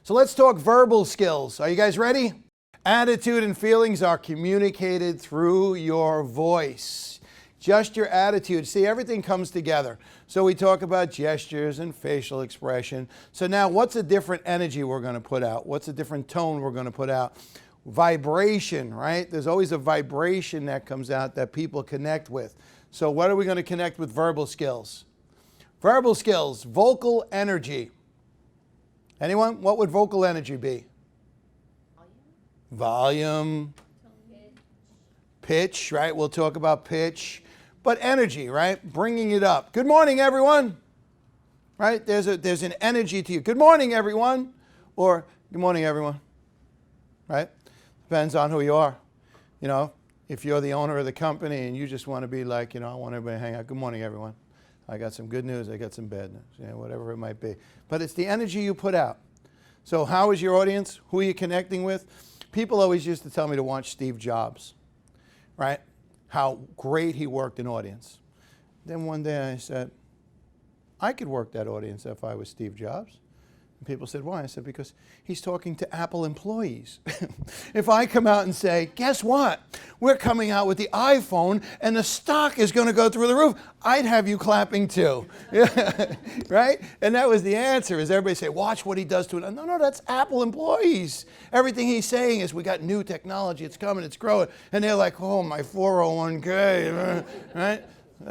So let's talk verbal skills. Are you guys ready? Attitude and feelings are communicated through your voice. Just your attitude. See, everything comes together. So we talk about gestures and facial expression. So now what's a different energy we're going to put out? What's a different tone we're going to put out? Vibration, right? There's always a vibration that comes out that people connect with. So what are we going to connect with verbal skills? Verbal skills, vocal energy. Anyone? What would vocal energy be? Volume. Pitch, right? We'll talk about pitch. But energy, right? Bringing it up. Good morning, everyone. Right? There's an energy to you. Good morning, everyone. Or good morning, everyone. Right? Depends on who you are. You know, if you're the owner of the company and you just want to be like, you know, I want everybody to hang out. Good morning, everyone. I got some good news, I got some bad news, you know, whatever it might be. But it's the energy you put out. So how is your audience? Who are you connecting with? People always used to tell me to watch Steve Jobs, right? How great he worked an audience. Then one day I said, I could work that audience if I was Steve Jobs. And people said, why? I said, because he's talking to Apple employees. If I come out and say, guess what? We're coming out with the iPhone and the stock is going to go through the roof, I'd have you clapping too. Right? And that was the answer, is everybody say, watch what he does to it. No, that's Apple employees. Everything he's saying is, we got new technology, it's coming, it's growing. And they're like, oh, my 401k, right?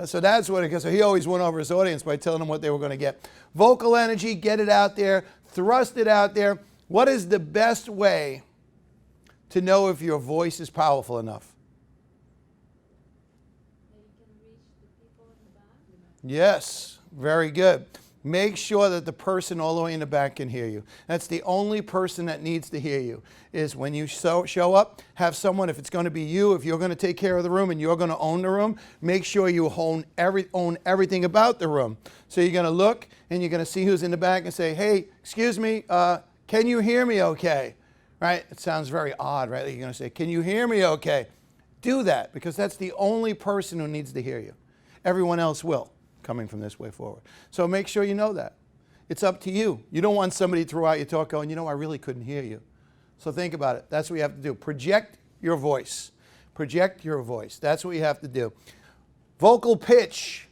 So that's what it is. So he always won over his audience by telling them what they were going to get. Vocal energy, get it out there, thrust it out there. What is the best way to know if your voice is powerful enough? Yes, very good. Make sure that the person all the way in the back can hear you. That's the only person that needs to hear you, is when you show up, have someone, if it's going to be you, if you're going to take care of the room and you're going to own the room, make sure you own everything about the room. So you're going to look and you're going to see who's in the back and say, hey, excuse me, can you hear me okay? Right? It sounds very odd, right? You're going to say, can you hear me okay? Do that, because that's the only person who needs to hear you. Everyone else will, coming from this way forward. So make sure you know that. It's up to you. You don't want somebody throughout your talk going, you know, I really couldn't hear you. So think about it. That's what you have to do. Project your voice. Project your voice. That's what you have to do. Vocal pitch.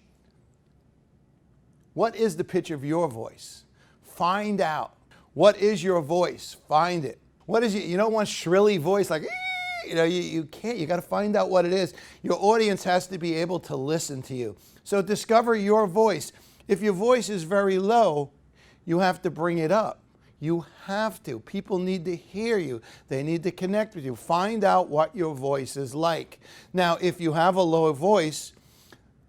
What is the pitch of your voice? Find out. What is your voice? Find it. What is it? You don't want shrilly voice like, you know, you can't. You got to find out what it is. Your audience has to be able to listen to you. So discover your voice. If your voice is very low, you have to bring it up. You have to. People need to hear you. They need to connect with you. Find out what your voice is like. Now, if you have a low voice,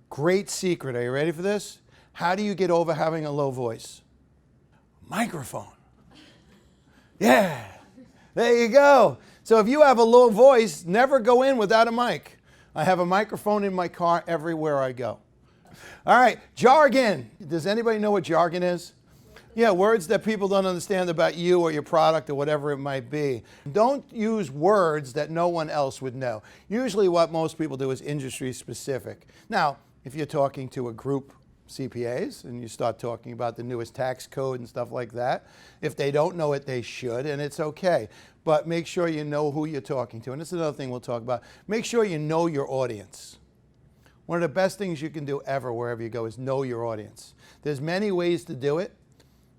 great secret. Are you ready for this? How do you get over having a low voice? Microphone. Yeah. There you go. So if you have a low voice, never go in without a mic. I have a microphone in my car everywhere I go. All right, jargon. Does anybody know what jargon is? Yeah, words that people don't understand about you or your product or whatever it might be. Don't use words that no one else would know. Usually what most people do is industry specific. Now, if you're talking to a group CPAs and you start talking about the newest tax code and stuff like that, if they don't know it, they should, and it's okay. But make sure you know who you're talking to. And this is another thing we'll talk about. Make sure you know your audience. One of the best things you can do ever wherever you go is know your audience. There's many ways to do it.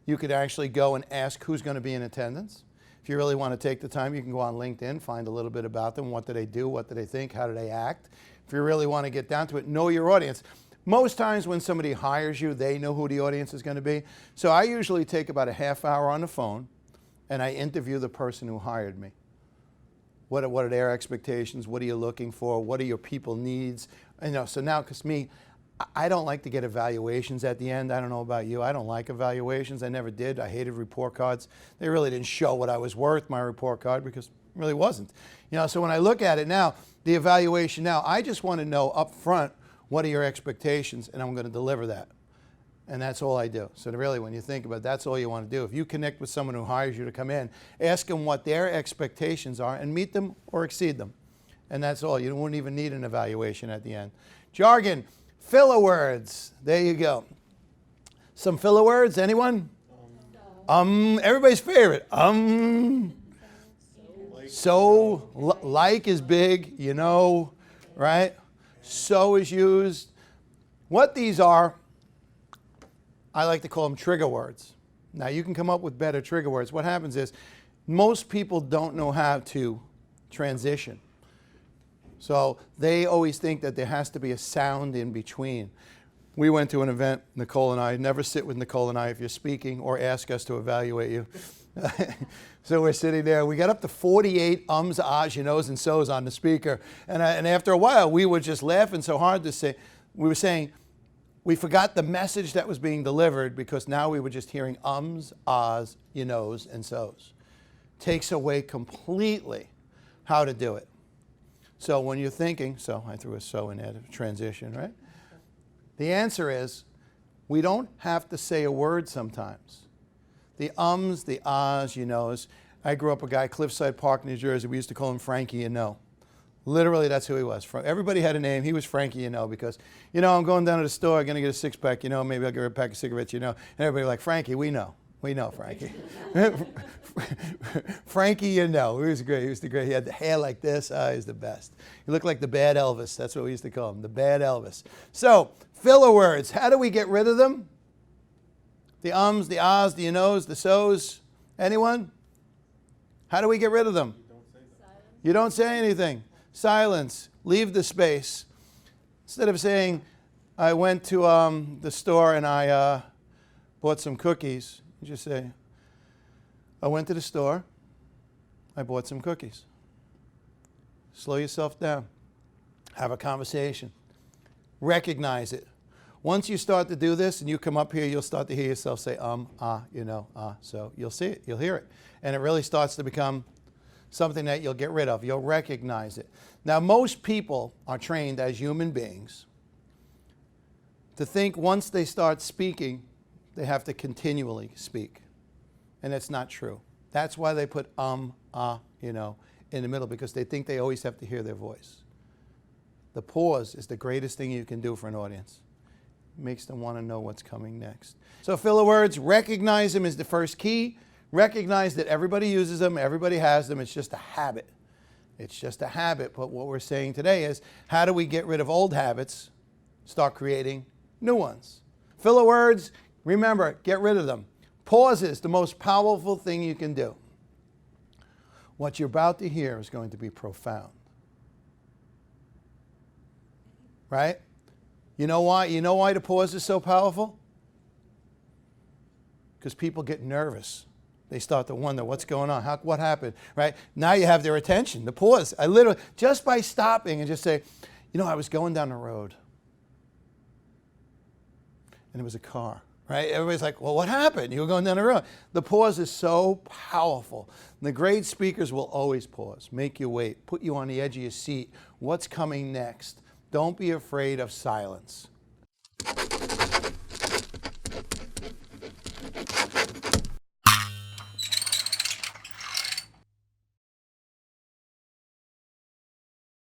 You could actually go and ask who's going to be in attendance. If you really want to take the time, you can go on LinkedIn, find a little bit about them. What do they do? What do they think? How do they act? If you really want to get down to it, know your audience. Most times when somebody hires you, they know who the audience is going to be. So I usually take about a half hour on the phone and I interview the person who hired me. What are their expectations? What are you looking for? What are your people needs? You know, so now, because me, I don't like to get evaluations at the end. I don't know about you. I don't like evaluations. I never did. I hated report cards. They really didn't show what I was worth, my report card, because it really wasn't. You know, so when I look at it now, the evaluation now, I just want to know up front, what are your expectations, and I'm going to deliver that. And that's all I do. So really, when you think about it, that's all you want to do. If you connect with someone who hires you to come in, ask them what their expectations are and meet them or exceed them. And that's all. You wouldn't even need an evaluation at the end. Jargon, filler words. There you go. Some filler words, anyone? Everybody's favorite. Like is big, you know, right? So is used. What these are, I like to call them trigger words. Now you can come up with better trigger words. What happens is most people don't know how to transition. So they always think that there has to be a sound in between. We went to an event, Nicole and I. Never sit with Nicole and I if you're speaking or ask us to evaluate you. So we're sitting there. We got up to 48 ums, ahs, you knows, and so's on the speaker. And after a while, we were just laughing so hard to say, we were saying, we forgot the message that was being delivered because now we were just hearing ums, ahs, you knows, and so's. Takes away completely how to do it. So when you're thinking, so I threw a so in there to transition, right? The answer is, we don't have to say a word sometimes. The ums, the ahs, you knows. I grew up a guy, Cliffside Park, New Jersey. We used to call him Frankie you know. Literally, that's who he was. Everybody had a name. He was Frankie you know because, you know, I'm going down to the store, I'm going to get a six-pack, you know, maybe I'll get a pack of cigarettes, you know. And everybody like, Frankie, we know. We know Frankie. Frankie, you know, he was great. He was the great. He had the hair like this. He's the best. He looked like the bad Elvis. That's what we used to call him, the bad Elvis. So, filler words. How do we get rid of them? The ums, the ahs, the you knows, the so's. Anyone? How do we get rid of them? You don't say anything. Silence. Leave the space. Instead of saying, I went to the store and I bought some cookies, you just say, I went to the store, I bought some cookies. Slow yourself down. Have a conversation. Recognize it. Once you start to do this and you come up here, you'll start to hear yourself say, you know, so you'll see it, you'll hear it. And it really starts to become something that you'll get rid of. You'll recognize it. Now, most people are trained as human beings to think once they start speaking, they have to continually speak. And that's not true. That's why they put you know, in the middle, because they think they always have to hear their voice. The pause is the greatest thing you can do for an audience. It makes them want to know what's coming next. So filler words, recognize them is the first key. Recognize that everybody uses them, everybody has them. It's just a habit. It's just a habit. But what we're saying today is, how do we get rid of old habits, start creating new ones? Filler words, remember, get rid of them. Pauses, the most powerful thing you can do. What you're about to hear is going to be profound. Right? You know why? You know why the pause is so powerful? Because people get nervous. They start to wonder what's going on. What happened? Right? Now you have their attention. The pause. I literally, just by stopping and just say, you know, I was going down the road. And there was a car. Right? Everybody's like, well, what happened? You were going down the road. The pause is so powerful. And the great speakers will always pause, make you wait, put you on the edge of your seat. What's coming next? Don't be afraid of silence.